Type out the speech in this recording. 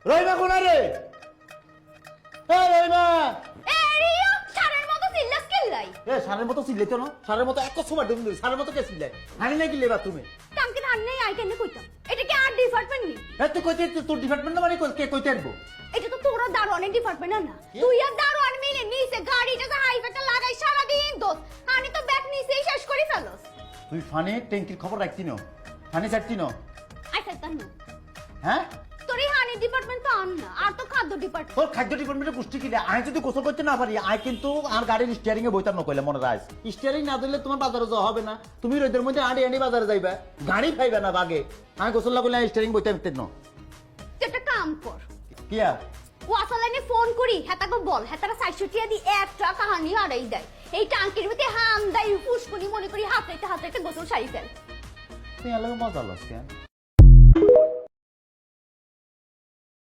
রইমা কোনা রে? রইমা সারের মতো চিল্লাস কিল্লাই। সারের মতো চিল্লাইতো না, সারের মতো এক সময় ডুবলি, সারের মতো কে চিল্লাই? হানি না কি লেবা তুমি? টাঙ্কি ধান নেই আই কেন কইতাম? এটা কি আর ডিপার্টমেন্ট নি? তুই কইতে তোর ডিপার্টমেন্ট না মানে কে কইতে আসবো? এটা তো তোরা দারোয়ানের ডিপার্টমেন্ট না। তুই আর দারোয়ান মিলে নিচে গাড়িটা যে হাইফাটা লাগাই সারা দিন দোস। আমি তো ব্যাগ নিচেই শেষ করে ফেলস। তুই ফানে ট্যাঙ্কির খবর রাখতি না, ফানে চাচ্ছি না। আই খাইতাম না। হ্যাঁ তোর এই হানি ডিপার্টমেন্ট তো আন না, আর তো খাদ্য ডিপার্টমেন্ট। তোর খাদ্য ডিপার্টমেন্টের গোষ্ঠী কিনে আই যদি গোসল করতে না পারি, আই কিন্তু আর গাড়ির স্টিয়ারিং এ বইতাম না কইলে মনে রাখ। স্টিয়ারিং না দিলে তোমার বাজারে যাওয়া হবে না, তুমি রোদের মধ্যে আড়ি আনি বাজারে যাইবা, গাড়ি পাইবে না বাগে। আমি গোসল না করলে স্টিয়ারিং বইতাম না। তুই একটা কাম কর, কি আর ওয়াসালাইনে ফোন করি, হেতাকে বল হেতারা 400 টাকা দি একটা কাহানি আড়াই দেয়। এই টাঙ্কির মধ্যে হাম দেয় ফুসকুনি মনে করি হাত রেখে গোসল সারি ফেল। তুই আলাদা মজা লাগছে।